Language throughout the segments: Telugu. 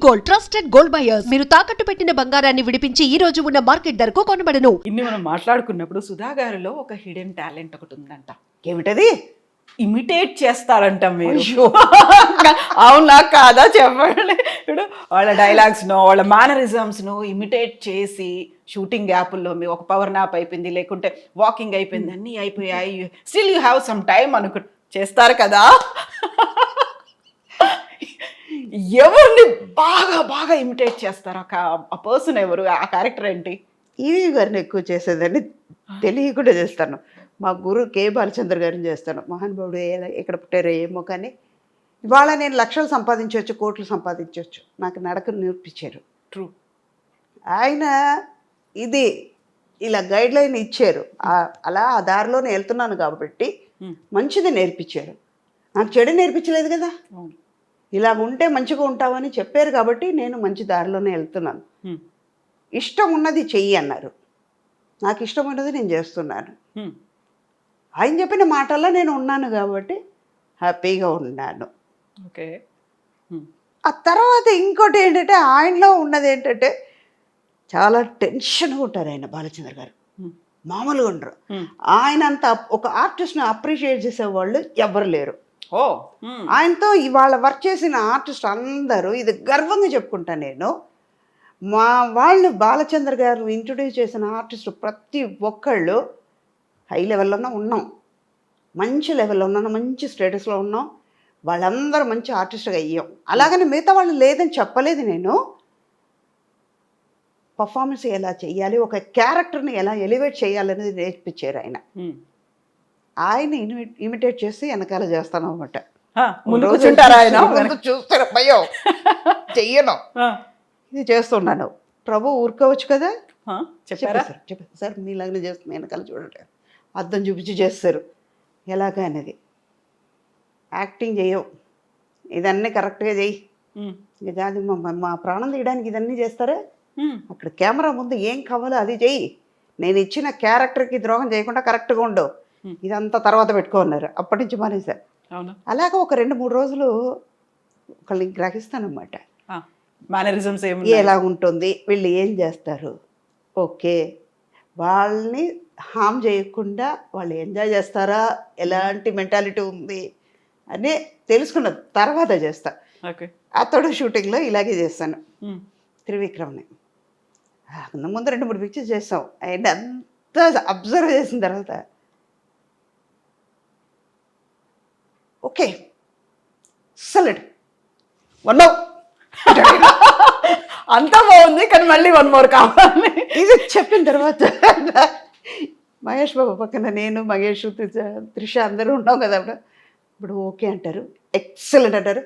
Gold, trusted gold buyers. మీరు తాకట్టు పెట్టిన బంగారాన్ని విడిపించి ఈ రోజు ఉన్న మార్కెట్ ధరకు కొనబడను. ఇన్ని మనం మాట్లాడుకున్నప్పుడు సుధా గారిలో ఒక హిడెన్ టాలెంట్ ఒకటి ఉందంట. ఏమిటది? ఇమిటేట్ చేస్తారంట మీరు. అవునా కాదా చెప్పండి. ఇప్పుడు వాళ్ళ డైలాగ్స్ను వాళ్ళ మేనరిజమ్స్ను ఇమిటేట్ చేసి షూటింగ్ గ్యాపుల్లో మీ ఒక పవర్ నాప్ అయిపోయింది, లేకుంటే వాకింగ్ అయిపోయింది, అన్నీ అయిపోయాయి, still you have some time చేస్తారు కదా. ఎవరిని బాగా బాగా ఇమిటేట్ చేస్తారు? ఆ పర్సన్ ఎవరు? ఆ క్యారెక్టర్ ఏంటి? ఈవీ గారిని ఎక్కువ చేసేదాన్ని, తెలియకుండా చేస్తాను. మా గురు కే బాలచంద్ర గారిని చేస్తాను. మహానుభావుడు ఎక్కడ పుట్టారో ఏమో కానీ ఇవాళ నేను లక్షలు సంపాదించవచ్చు, కోట్లు సంపాదించవచ్చు. నాకు నడక నేర్పించారు. ట్రూ. ఆయన ఇది ఇలా గైడ్ లైన్ ఇచ్చారు. అలా ఆ దారిలోనే వెళ్తున్నాను కాబట్టి మంచిది నేర్పించారు. నాకు చెడు నేర్పించలేదు కదా. ఇలా ఉంటే మంచిగా ఉంటావని చెప్పారు కాబట్టి నేను మంచి దారిలోనే వెళ్తున్నాను. ఇష్టం ఉన్నది చెయ్యి అన్నారు. నాకు ఇష్టం ఉన్నది నేను చేస్తున్నాను. ఆయన చెప్పిన మాటల్లో నేను ఉన్నాను కాబట్టి హ్యాపీగా ఉన్నాను. ఓకే. ఆ తర్వాత ఇంకోటి ఏంటంటే ఆయనలో ఉన్నది ఏంటంటే చాలా టెన్షన్గా ఉంటారు ఆయన. బాలచంద్ర గారు మామూలుగా ఉండరు. ఆయన అంత ఒక ఆర్టిస్ట్ని అప్రిషియేట్ చేసేవాళ్ళు ఎవరు లేరు. ఆయనతో ఇవాళ వర్క్ చేసిన ఆర్టిస్ట్ అందరూ ఇది గర్వంగా చెప్పుకుంటాను నేను. మా వాళ్ళు బాలచంద్ర గారు ఇంట్రొడ్యూస్ చేసిన ఆర్టిస్టు ప్రతి ఒక్కళ్ళు హై లెవెల్లోనే ఉన్నాం, మంచి లెవెల్లో ఉన్నాం, మంచి స్టేటస్లో ఉన్నాం. వాళ్ళందరూ మంచి ఆర్టిస్ట్గా అయ్యాం. అలాగని మిగతా వాళ్ళు లేదని చెప్పలేదు నేను. పర్ఫార్మెన్స్ ఎలా చేయాలి, ఒక క్యారెక్టర్ని ఎలా ఎలివేట్ చేయాలనేది నేర్పించారు ఆయన. ఆయన ఇమిటేట్ చేసి వెనకాల చేస్తాను అనమాట. చూస్తారు భయం చెయ్యను, ఇది చేస్తున్నాను. ప్రభు ఊరుకోవచ్చు కదా. చెప్పారా? చెప్పారు సార్, మీలాగనే చేస్తుంది, వెనకాల చూడండి అర్థం చూపించి చేస్తారు ఎలాగా అనేది. యాక్టింగ్ చేయవు, ఇదన్నీ కరెక్ట్గా చెయ్యి, ఇది అది మా ప్రాణం తీయడానికి ఇదన్నీ చేస్తారా? అక్కడ కెమెరా ముందు ఏం కావాలో అది చెయ్యి, నేను ఇచ్చిన క్యారెక్టర్కి ద్రోహం చేయకుండా కరెక్ట్గా ఉండవు, ఇదంతా తర్వాత పెట్టుకున్నారు. అప్పటి నుంచి మానేశారు. అలాగ ఒక 2-3 రోజులు ఒకళ్ళని గ్రహిస్తానమాట. మేనరిజమ్స్ ఎలా ఉంటుంది, వీళ్ళు ఏం చేస్తారు, ఓకే వాళ్ళని హామ్ చేయకుండా వాళ్ళు ఎంజాయ్ చేస్తారా, ఎలాంటి మెంటాలిటీ ఉంది అని తెలుసుకున్న తర్వాత చేస్తా. అతడు షూటింగ్లో ఇలాగే చేస్తాను. త్రివిక్రమ్ని ముందు 2-3 పిక్చర్స్ చేస్తాం. ఆయన అంతా అబ్జర్వ్ చేసిన తర్వాత ఓకే సలడ్ వన్ మోర్ అంతా బాగుంది కానీ మళ్ళీ 1 more కావాలి. ఇది చెప్పిన తర్వాత మహేష్ బాబు పక్కన నేను, మహేష్, త్రిష అందరూ ఉన్నాం కదా. ఇప్పుడు ఓకే అంటారు, ఎక్సలెంట్ అంటారు,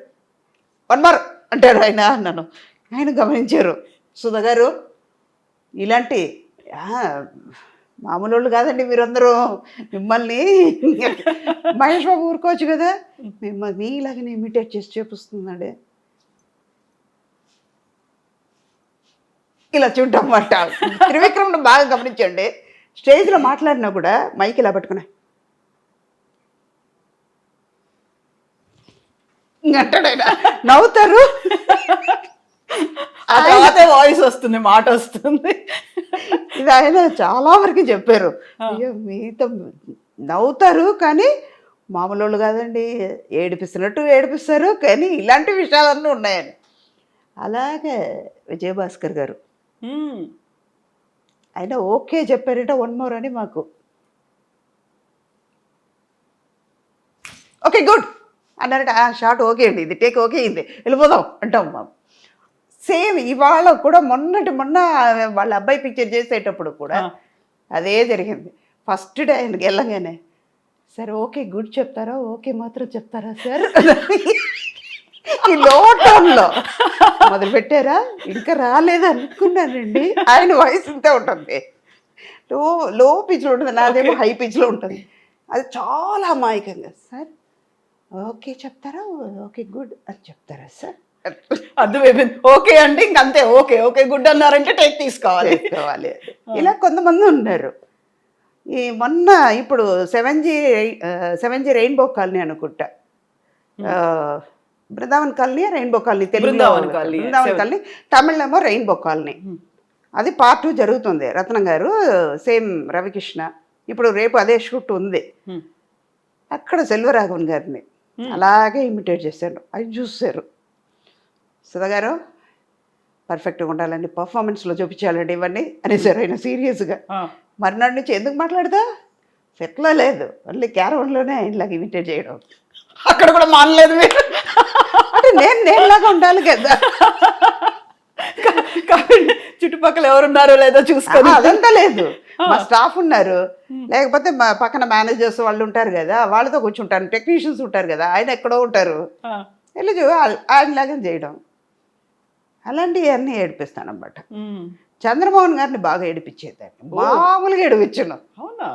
1 more అంటారు ఆయన. అన్నాను. ఆయన గమనించారు, సుధా గారు ఇలాంటి మామూలు వాళ్ళు కాదండి మీరందరూ, మిమ్మల్ని మహేష్ బాబు ఊరుకోవచ్చు కదా, మిమ్మల్ని ఇలాగనే ఇమిటేట్ చేసి చూపిస్తున్నాడే ఇలా చూడటమాట. త్రివిక్రమ్ను బాగా గమనించండి, స్టేజ్లో మాట్లాడినా కూడా మైక్ ఇలా పట్టుకున్నా అంటాడు ఆయన, నవ్వుతారు, ఆ తర్వాత వాయిస్ వస్తుంది, మాట వస్తుంది. ఇది ఆయన చాలా వరకు చెప్పారు. అయ్యో మీతో నవ్వుతారు కానీ మామూలు వాళ్ళు కాదండి, ఏడిపిస్తున్నట్టు ఏడిపిస్తారు, కానీ ఇలాంటి విషయాలన్నీ ఉన్నాయని. అలాగే విజయభాస్కర్ గారు ఆయన ఓకే చెప్పారంటే 1 more అని మాకు ఓకే గుడ్ అన్నారంటే షార్ట్ ఓకే అండి, ఇది టేక్ ఓకే అయింది, వెళ్ళిపోదాం అంటాం. మా సేమ్ ఇవాళ కూడా మొన్న వాళ్ళ అబ్బాయి పిక్చర్ చేసేటప్పుడు కూడా అదే జరిగింది. ఫస్ట్ డే ఆయనకి వెళ్ళగానే సార్ ఓకే గుడ్ చెప్తారా, ఓకే మాత్రం చెప్తారా సార్, ఈ లో టోన్లో మొదలుపెట్టారా, ఇంకా రాలేదు అనుకున్నానండి. ఆయన వాయిస్ ఇంతే ఉంటుంది, లో పిచ్లో ఉంటుంది, నాదేమో హై పిచ్లో ఉంటుంది. అది చాలా అమాయకంగా సార్ ఓకే చెప్తారా, ఓకే గుడ్ అని చెప్తారా సార్, అర్థమైపోయింది. ఓకే అంటే ఇంకంతే, ఓకే ఓకే గుడ్ అన్నారంటే టేక్ తీసుకోవాలి. ఇలా కొంతమంది ఉన్నారు. ఈ మొన్న ఇప్పుడు 7G రెయిన్బో కాలనీ అనుకుంటా, Brindavan colony rainbow colony Brindavan colony, Brindavan colony, తమిళేమో రెయిన్బో కాలనీ. అది పార్ట్ 2 జరుగుతుంది. రత్నం గారు సేమ్ రవికృష్ణ, ఇప్పుడు రేపు అదే షూట్ ఉంది. అక్కడ సెల్వరాఘవన్ గారిని అలాగే ఇమిటేట్ చేశాను. అది చూసారు, సుధా గారు పర్ఫెక్ట్గా ఉండాలండి, పర్ఫార్మెన్స్లో చూపించాలండి ఇవన్నీ అనేసారు ఆయన సీరియస్గా. మర్నాడు నుంచి ఎందుకు మాట్లాడదా, సెట్లో లేదు, మళ్ళీ క్యారవన్లోనే ఆయనలాగా ఇమిటేట్ చేయడం. అక్కడ కూడా మానలేదు మీరు అంటే నేనులాగా ఉండాలి కదా, కాబట్టి చుట్టుపక్కల ఎవరున్నారో లేదో చూసుకోవాలి. అదంతా లేదు, మా స్టాఫ్ ఉన్నారు, లేకపోతే మా పక్కన మేనేజర్స్ వాళ్ళు ఉంటారు కదా, వాళ్ళతో కూర్చుంటాను, టెక్నీషియన్స్ ఉంటారు కదా, ఆయన ఎక్కడో ఉంటారు, వెళ్ళి ఆయనలాగా చేయడం. అలాంటివన్నీ ఏడిపిస్తాను అన్నమాట. చంద్రమోహన్ గారిని బాగా ఏడిపించేదాన్ని, మామూలుగా ఏడిపించాను. అవునా?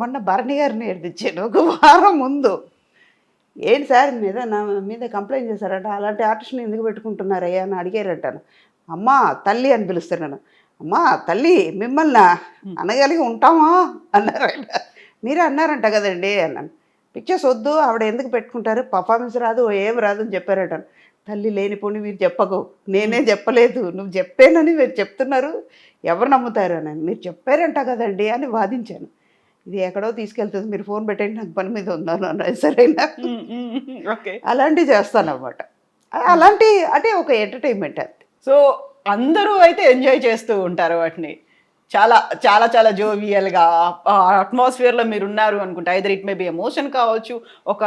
మొన్న భరణి గారిని ఏడిపించాను ఒక వారం ముందు. ఏంటి సార్ నా మీద కంప్లైంట్ చేశారంట, అలాంటి ఆర్టిస్ట్ని ఎందుకు పెట్టుకుంటున్నారయ్యా అని అడిగారంటాను. అమ్మా తల్లి అని పిలుస్తున్నాను. అమ్మా తల్లి మిమ్మల్ని అనగలిగి ఉంటామా అన్నారు ఆయన. మీరే అన్నారంట కదండి అన్నాను. పిక్చర్స్ వద్దు, ఆవిడ ఎందుకు పెట్టుకుంటారు, పర్ఫార్మెన్స్ రాదు, ఏం రాదు అని చెప్పారట. తల్లి లేనిపోని మీరు చెప్పకు, నేనే చెప్పలేదు, నువ్వు చెప్పానని మీరు చెప్తున్నారు, ఎవరు నమ్ముతారు అని. మీరు చెప్పారంట కదండి అని వాదించాను. ఇది ఎక్కడో తీసుకెళ్తుంది, మీరు ఫోన్ పెట్టండి, నాకు పని మీద ఉన్నాను అన్నారు. సరేనా, అలాంటివి చేస్తాను అన్నమాట. అలాంటి అంటే ఒక ఎంటర్టైన్మెంట్ అంతే. సో అందరూ అయితే ఎంజాయ్ చేస్తూ ఉంటారు వాటిని, చాలా చాలా చాలా జోవియల్గా అట్మాస్ఫియర్లో మీరు ఉన్నారు అనుకుంటా. Either it may be emotion కావచ్చు, ఒక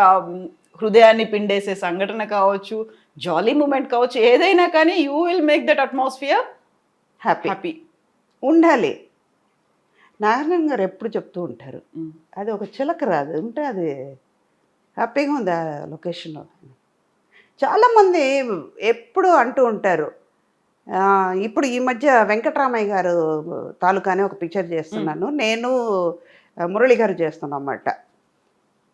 హృదయాన్ని పిండేసే సంఘటన కావచ్చు, జాలీ మూమెంట్ కావచ్చు, ఏదైనా కానీ you will make that atmosphere happy ఉండాలి. నారాయణ గారు ఎప్పుడు చెప్తూ ఉంటారు, అది ఒక చిలక రాదు ఉంటే అది హ్యాపీగా ఉంది ఆ లొకేషన్లో. చాలామంది ఎప్పుడు అంటూ ఉంటారు, ఇప్పుడు ఈ మధ్య వెంకటరామయ్య గారు తాలూకానే ఒక పిక్చర్ చేస్తున్నాను, నేను మురళి గారు చేస్తున్నాం అన్నమాట.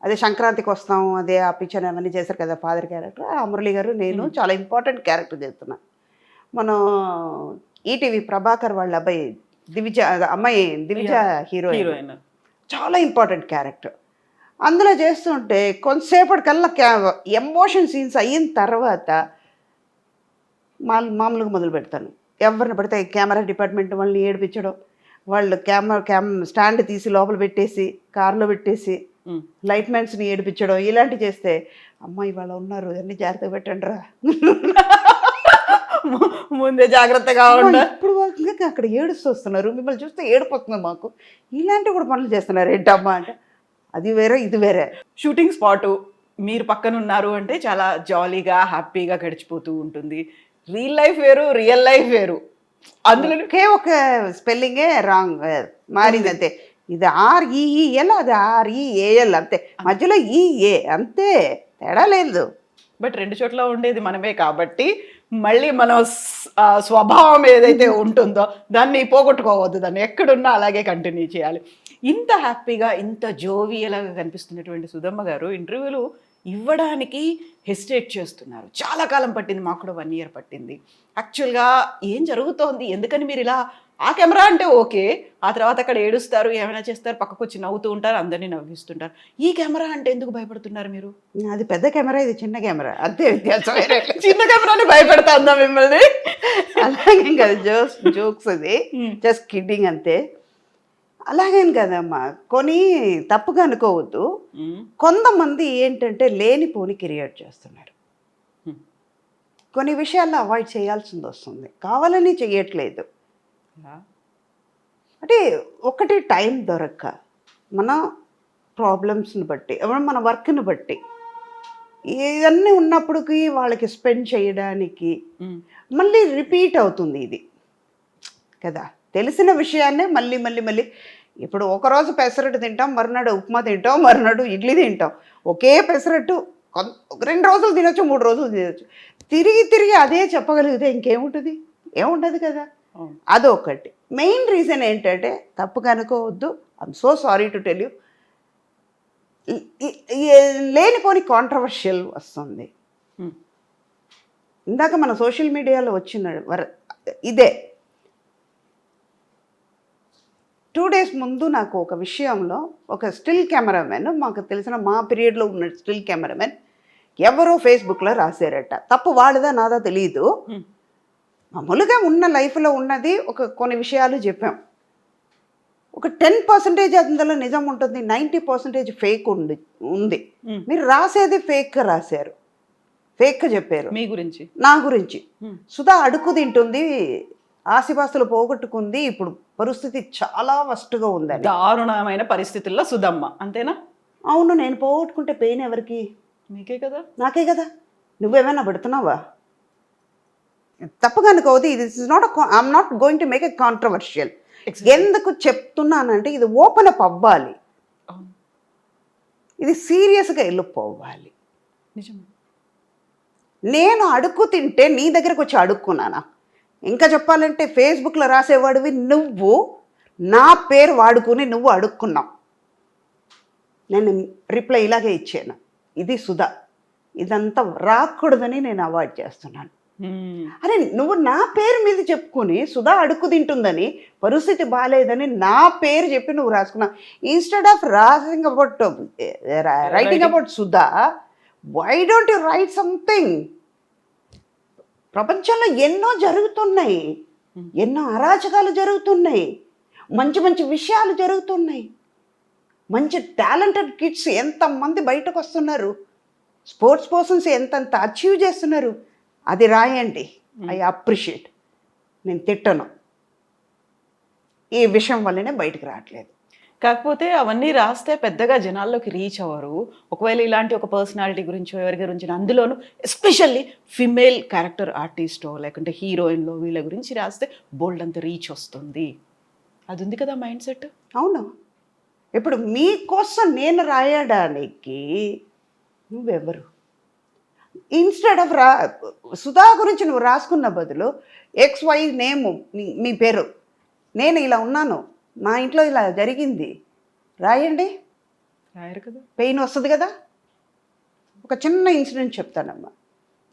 అదే సంక్రాంతికి వస్తాం, అదే ఆ పిక్చర్ అవన్నీ చేశారు కదా ఫాదర్ క్యారెక్టర్. ఆ మురళి గారు నేను చాలా ఇంపార్టెంట్ క్యారెక్టర్ చేస్తున్నాను. మనం ఈటీవీ ప్రభాకర్ వాళ్ళ అబ్బాయి దివిజ, అమ్మాయి దివిజ హీరోయిన్, చాలా ఇంపార్టెంట్ క్యారెక్టర్. అందులో చేస్తుంటే కొంతసేపటికల్లా ఎమోషన్ సీన్స్ అయిన తర్వాత మామూలుగా మొదలు పెడతాను. ఎవరిని పడితే కెమెరా డిపార్ట్మెంట్ వాళ్ళని ఏడిపించడం, వాళ్ళు స్టాండ్ తీసి లోపల పెట్టేసి కార్లో పెట్టేసి లైట్ మ్యాన్స్ని ఏడిపించడం, ఇలాంటివి చేస్తే అమ్మాయి వాళ్ళు ఉన్నారు అన్ని జాగ్రత్తగా పెట్టండి రా, ముందే జాగ్రత్తగా ఉండ. ఇప్పుడు వాళ్ళు అక్కడ ఏడుస్తూ వస్తున్నారు, మిమ్మల్ని చూస్తే ఏడిపోతుంది మాకు, ఇలాంటివి కూడా పనులు చేస్తున్నారు ఏంటమ్మా అంటే, అది వేరే ఇది వేరే. షూటింగ్ స్పాటు మీరు పక్కన ఉన్నారు అంటే చాలా జాలీగా హ్యాపీగా గడిచిపోతూ ఉంటుంది. రియల్ లైఫ్ వేరు, రియల్ లైఫ్ వేరు. అందులో ఒక స్పెల్లింగే రాంగ్ మారింది అంతే. ఇది REEL, అది REAL అంతే, మధ్యలో EA అంతే, తేడా లేదు. బట్ రెండు చోట్ల ఉండేది మనమే కాబట్టి మళ్ళీ మన స్వభావం ఏదైతే ఉంటుందో దాన్ని పోగొట్టుకోవద్దు, దాన్ని ఎక్కడున్నా అలాగే కంటిన్యూ చేయాలి. ఇంత హ్యాపీగా ఇంత జోవియల్గా కనిపిస్తున్నటువంటి సుధమ్మ గారు ఇంటర్వ్యూలు ఇవ్వడానికి హెసిటేట్ చేస్తున్నారు. చాలా కాలం పట్టింది, మాకు కూడా 1 year పట్టింది. యాక్చువల్గా ఏం జరుగుతోంది, ఎందుకని మీరు ఇలా, ఆ కెమెరా అంటే ఓకే, ఆ తర్వాత అక్కడ ఏడుస్తారు, ఏమైనా చేస్తారు, పక్కకు వచ్చి నవ్వుతూ ఉంటారు, అందరినీ నవ్విస్తుంటారు. ఈ కెమెరా అంటే ఎందుకు భయపడుతున్నారు మీరు? అది పెద్ద కెమెరా, ఇది చిన్న కెమెరా, అంతే వ్యత్యాసం. చిన్న కెమెరాని భయపెడతా మిమ్మల్ని? అలాగే కదా, జోక్స్ అది జస్ట్ కిడ్డింగ్ అంతే. అలాగేం కదమ్మా, కొని తప్పుగా అనుకోవద్దు. కొంతమంది ఏంటంటే లేనిపోని క్రియేట్ చేస్తున్నారు, కొన్ని విషయాల్లో అవాయిడ్ చేయాల్సింది వస్తుంది, కావాలని చెయ్యట్లేదు. అంటే ఒకటి టైం దొరక్క, మన ప్రాబ్లమ్స్ని బట్టి, మన వర్క్ని బట్టి ఇవన్నీ ఉన్నప్పటికీ వాళ్ళకి స్పెండ్ చేయడానికి మళ్ళీ రిపీట్ అవుతుంది ఇది కదా. తెలిసిన విషయాన్నే మళ్ళీ మళ్ళీ మళ్ళీ, ఇప్పుడు ఒకరోజు పెసరట్టు తింటాం, మరునాడు ఉప్మా తింటాం, మరునాడు ఇడ్లీ తింటాం. ఒకే పెసరట్టు 2 రోజులు తినొచ్చు, 3 రోజులు తినొచ్చు. తిరిగి తిరిగి అదే చెప్పగలిగితే ఇంకేముంటుంది, ఏముండదు కదా. అదొకటి మెయిన్ రీజన్ ఏంటంటే, తప్పుగా అనుకోవద్దు, I'm so sorry to tell you, లేనిపోని కాంట్రవర్షియల్ వస్తుంది. ఇందాక మన సోషల్ మీడియాలో వచ్చిన ఇదే 2 days ముందు నాకు ఒక విషయంలో ఒక స్టిల్ కెమెరామెన్, మాకు తెలిసిన మా పీరియడ్లో ఉన్న స్టిల్ కెమెరామెన్ ఎవరో ఫేస్బుక్లో రాశారట. తప్పు వాడిదా నాదా తెలియదు. మామూలుగా ఉన్న లైఫ్లో ఉన్నది కొన్ని విషయాలు చెప్పాం. ఒక 10% అందులో నిజం ఉంటుంది, 90% ఫేక్ ఉంది. మీరు రాసేది ఫేక్గా రాశారు, ఫేక్గా చెప్పారు మీ గురించి. నా గురించి. సుధా అడుగు తింటుంది, ఆస్తిపాస్తులు పోగొట్టుకుంది, ఇప్పుడు పరిస్థితి చాలా వస్ట్గా ఉందని. దారుణమైన పరిస్థితుల్లో సుధమ్మ, అంతేనా? అవును, నేను పోగొట్టుకుంటే పెయిన్ ఎవరికి? మీకే కదా. నాకే కదా. నువ్వేమైనా పెడుతున్నావా? తప్పుగా అనుకోవద్దు. ఇది is not I'm not going to make a controversial. ఎందుకు చెప్తున్నానంటే ఇది ఓపెన్ అప్ అవ్వాలి, ఇది సీరియస్గా వెళ్ళిపోవాలి. నిజం. నేను అడుక్కు తింటే నీ దగ్గరకు వచ్చి అడుక్కున్నానా? ఇంకా చెప్పాలంటే ఫేస్బుక్లో రాసేవాడివి నువ్వు, నా పేరు వాడుకుని నువ్వు అడుక్కున్నావు. నేను రిప్లై ఇలాగే ఇచ్చాను, ఇది సుధా, ఇదంతా రాకూడదని నేను అవాయిడ్ చేస్తున్నాను. అరే నువ్వు నా పేరు మీద చెప్పుకొని సుధా అడుక్కు తింటుందని, పరిస్థితి బాగాలేదని నా పేరు చెప్పి నువ్వు రాసుకున్నావు. Instead of writing about Sudha, why don't you write something? ప్రపంచంలో ఎన్నో జరుగుతున్నాయి, ఎన్నో అరాచకాలు జరుగుతున్నాయి, మంచి మంచి విషయాలు జరుగుతున్నాయి, మంచి టాలెంటెడ్ కిడ్స్ ఎంతమంది బయటకు వస్తున్నారు, స్పోర్ట్స్ పర్సన్స్ ఎంతంత అచీవ్ చేస్తున్నారు. అది రాయండి, ఐ అప్రిషియేట్. నేను తిట్టను, ఈ విషయం వల్లనే బయటకు రావట్లేదు. కాకపోతే అవన్నీ రాస్తే పెద్దగా జనాల్లోకి రీచ్ అవ్వరు. ఒకవేళ ఇలాంటి ఒక పర్సనాలిటీ గురించో ఎవరి గురించి, అందులోనూ ఎస్పెషల్లీ ఫిమేల్ క్యారెక్టర్ ఆర్టిస్టో లేకుంటే హీరోయిన్లో వీళ్ళ గురించి రాస్తే బోల్డ్ అంత రీచ్ వస్తుంది. అది ఉంది కదా మైండ్ సెట్. అవును, ఇప్పుడు మీకోసం నేను రాయడానికి నువ్వెవరు? ఇన్స్టెడ్ ఆఫ్ సుధా గురించి నువ్వు రాసుకున్న బదులు XY నేము మీ పేరు, నేను ఇలా ఉన్నాను, మా ఇంట్లో ఇలా జరిగింది రాయండి. రాయరు కదా, పెయిన్ వస్తుంది కదా. ఒక చిన్న ఇన్సిడెంట్ చెప్తానమ్మా.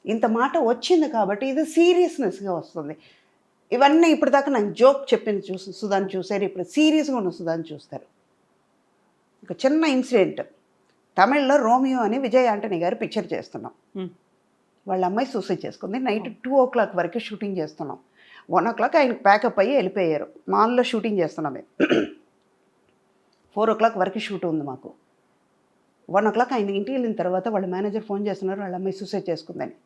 ఇంత మాట వచ్చింది కాబట్టి ఇది సీరియస్నెస్గా వస్తుంది. ఇవన్నీ ఇప్పటిదాకా నాకు జోక్ చెప్పింది సుధాని చూసారు, ఇప్పుడు సీరియస్గా ఉన్న సుధాని చూస్తారు. ఒక చిన్న ఇన్సిడెంట్. తమిళ్లో రోమియో అని విజయ్ ఆంటనీ గారు పిక్చర్ చేస్తున్నాం. వాళ్ళ అమ్మాయి సూసైడ్ చేసుకుంది. నైట్ 2 o'clock వరకు షూటింగ్ చేస్తున్నాం. 1 o'clock ఆయనకు ప్యాకప్ అయ్యి వెళ్ళిపోయారు. మాల్లో షూటింగ్ చేస్తున్నాం మేము. 4 o'clock వరకు షూట్ ఉంది మాకు. 1 o'clock ఆయన ఇంటికి వెళ్ళిన తర్వాత వాళ్ళ మేనేజర్ ఫోన్ చేస్తున్నారు, వాళ్ళ అమ్మాయి సూసైడ్ చేసుకుందని.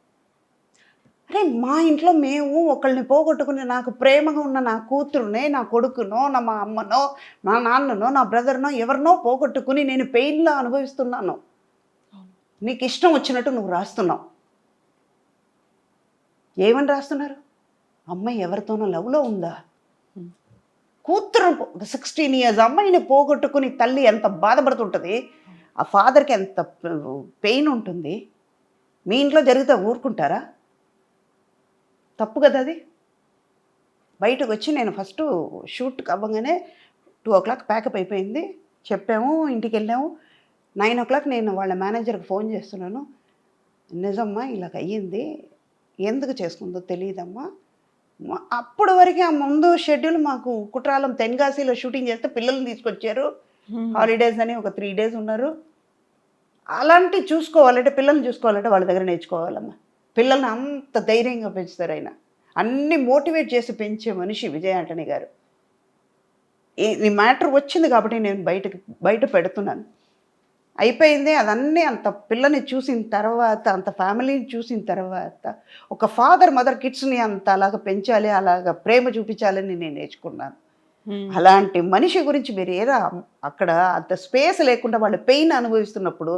అరే మా ఇంట్లో మేము ఒకళ్ళని పోగొట్టుకుని, నాకు ప్రేమగా ఉన్న నా కూతురునే, నా కొడుకునో, మా అమ్మనో, నా నాన్ననో, నా బ్రదర్నో ఎవరినో పోగొట్టుకుని నేను పెయిన్లో అనుభవిస్తున్నాను. నీకు ఇష్టం వచ్చినట్టు నువ్వు రాస్తున్నావు. ఏమని రాస్తున్నారు? అమ్మాయి ఎవరితోనో లవ్లో ఉందా? కూతురు 16 years అమ్మాయిని పోగొట్టుకుని తల్లి ఎంత బాధపడుతుంటుంది, ఆ ఫాదర్కి ఎంత పెయిన్ ఉంటుంది. మీ ఇంట్లో జరిగితే ఊరుకుంటారా? తప్పు కదా అది. బయటకు వచ్చి నేను ఫస్ట్ షూట్కి అవ్వగానే 2 o'clock ప్యాకప్ అయిపోయింది, చెప్పాము, ఇంటికి వెళ్ళాము. 9 o'clock నేను వాళ్ళ మేనేజర్కి ఫోన్ చేస్తున్నాను, నిజమ్మా ఇలాగ అయ్యింది, ఎందుకు చేసుకుందో తెలియదమ్మా. అప్పటి వరకు ఆ ముందు షెడ్యూల్ మాకు కుట్రాలం తెన్గాసిలో షూటింగ్ చేస్తే పిల్లల్ని తీసుకొచ్చారు, హాలిడేస్ అని ఒక 3 days ఉన్నారు. అలాంటి చూసుకోవాలంటే, పిల్లల్ని చూసుకోవాలంటే వాళ్ళ దగ్గర నేర్చుకోవాలమ్మా. పిల్లల్ని అంత ధైర్యంగా పెంచుతారు ఆయన. అన్ని మోటివేట్ చేసి పెంచే మనిషి విజయ్ ఆంటనీ గారు. ఈ మ్యాటర్ వచ్చింది కాబట్టి నేను బయట పెడుతున్నాను. అయిపోయింది అదన్నీ. అంత పిల్లని చూసిన తర్వాత, అంత ఫ్యామిలీని చూసిన తర్వాత, ఒక ఫాదర్ మదర్ కిడ్స్ని అంత అలాగ పెంచాలి, అలాగ ప్రేమ చూపించాలని నేను నేర్చుకున్నాను. అలాంటి మనిషి గురించి మీరు ఏదో అక్కడ అంత స్పేస్ లేకుండా వాళ్ళు పెయిన్ అనుభవిస్తున్నప్పుడు,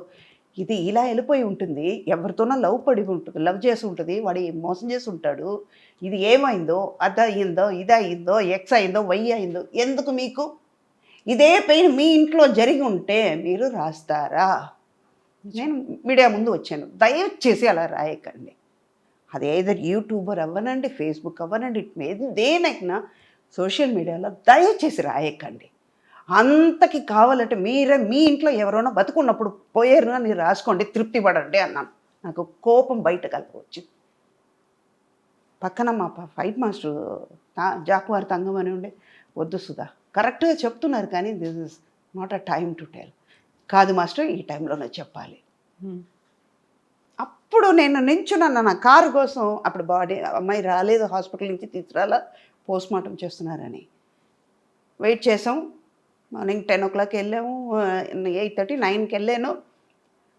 ఇది ఇలా వెళ్ళిపోయి ఉంటుంది, ఎవరితోనో లవ్ పడి ఉంటుంది, లవ్ చేసి ఉంటుంది, వాడు మోసం చేసి ఉంటాడు, ఇది ఏమైందో, అది అయిందో, ఇది అయిందో, X అయిందో, Y అయిందో, ఎందుకు మీకు? ఇదే పెయిన్ మీ ఇంట్లో జరిగి ఉంటే మీరు రాస్తారా? నేను మీడియా ముందు వచ్చాను, దయచేసి అలా రాయకండి. అది ఏదర్ యూట్యూబర్ అవ్వనండి, ఫేస్బుక్ అవ్వనండి, దేనైనా సోషల్ మీడియాలో దయచేసి రాయకండి. అంతకి కావాలంటే మీరే మీ ఇంట్లో ఎవరైనా బతుకున్నప్పుడు పోయారు అని రాసుకోండి, తృప్తి పడండి అన్నాను. నాకు కోపం బయట కలిపొచ్చింది. పక్కన మా ఫైట్ మాస్టర్ జాకువార్ తంగం అని ఉండే, వద్దు సుధా, కరెక్ట్గా చెప్తున్నారు కానీ this is not a time to tell. కాదు మాస్టర్, ఈ టైంలోనే చెప్పాలి. అప్పుడు నేను నించున్నాను నా కారు కోసం. అప్పుడు బాడీ అమ్మాయి రాలేదు, హాస్పిటల్ నుంచి తీసుకురాలా, పోస్ట్ మార్టం చేస్తున్నారని వెయిట్ చేసాం. మార్నింగ్ 10 o'clock వెళ్ళాము, 8:30, 9కి వెళ్ళాను.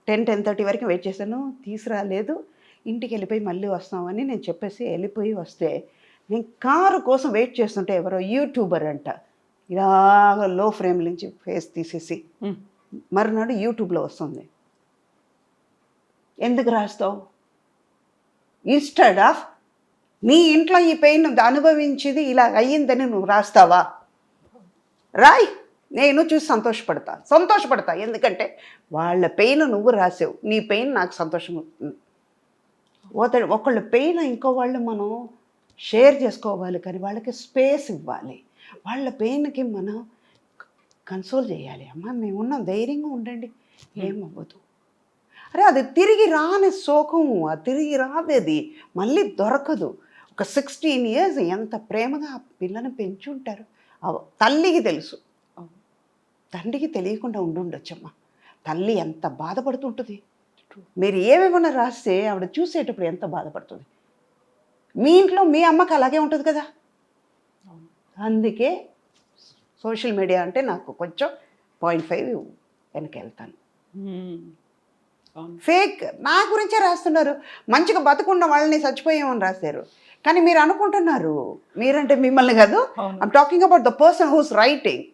10:30 వరకు వెయిట్ చేశాను, తీసుకురాలేదు. ఇంటికి వెళ్ళిపోయి మళ్ళీ వస్తామని నేను చెప్పేసి వెళ్ళిపోయి వస్తే, నేను కారు కోసం వెయిట్ చేస్తుంటే ఎవరో యూట్యూబర్ అంట ఇలాగ లో ఫ్రేమ్ నుంచి ఫేస్ తీసేసి మరునాడు యూట్యూబ్లో వస్తుంది. ఎందుకు రాస్తావు? ఇన్స్టెడ్ ఆఫ్ నీ ఇంట్లో ఈ పెయిన్ అనుభవించింది ఇలా అయ్యిందని నువ్వు రాస్తావా? రాయ్, నేను చూసి సంతోషపడతా. ఎందుకంటే వాళ్ళ పెయిన్ నువ్వు రాసావు, నీ పెయిన్ నాకు సంతోషం అవుతుంది. ఒకళ్ళ పెయిన్ ఇంకో వాళ్ళు మనం షేర్ చేసుకోవాలి, కానీ వాళ్ళకి స్పేస్ ఇవ్వాలి. వాళ్ళ పెయిన్కి మనం కన్సోల్ చేయాలి. అమ్మ మేమున్నాం, ధైర్యంగా ఉండండి, ఏమవ్వదు. అరే అది తిరిగి రాని శోకము, అది తిరిగి రాదు, అది మళ్ళీ దొరకదు. ఒక 16 years ఎంత ప్రేమగా ఆ పిల్లని పెంచుంటారు. తల్లికి తెలుసు, తండ్రికి తెలియకుండా ఉండుండొచ్చమ్మా. తల్లి ఎంత బాధపడుతుంటుంది. మీరు ఏమేమన్నా రాస్తే ఆవిడ చూసేటప్పుడు ఎంత బాధపడుతుంది. మీ ఇంట్లో మీ అమ్మకి అలాగే ఉంటుంది కదా. అందుకే సోషల్ మీడియా అంటే నాకు కొంచెం 0.5 వెనక వెళ్తాను. ఫేక్ నా గురించే రాస్తున్నారు. మంచిగా బతుకున్న వాళ్ళని చచ్చిపోయామని రాశారు. కానీ మీరు అనుకుంటున్నారు, మీరంటే మిమ్మల్ని కాదు, I'm talking about the person who's writing.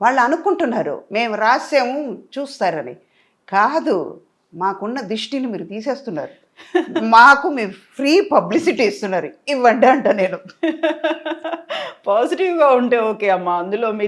వాళ్ళు అనుకుంటున్నారు మేము రాసాము చూస్తారని. కాదు, మాకున్న దిష్టిని మీరు తీసేస్తున్నారు. మాకు మీరు ఫ్రీ పబ్లిసిటీ ఇస్తున్నారు, ఇవ్వండి అంట. నేను పాజిటివ్గా ఉంటే ఓకే అమ్మా, అందులో మీరు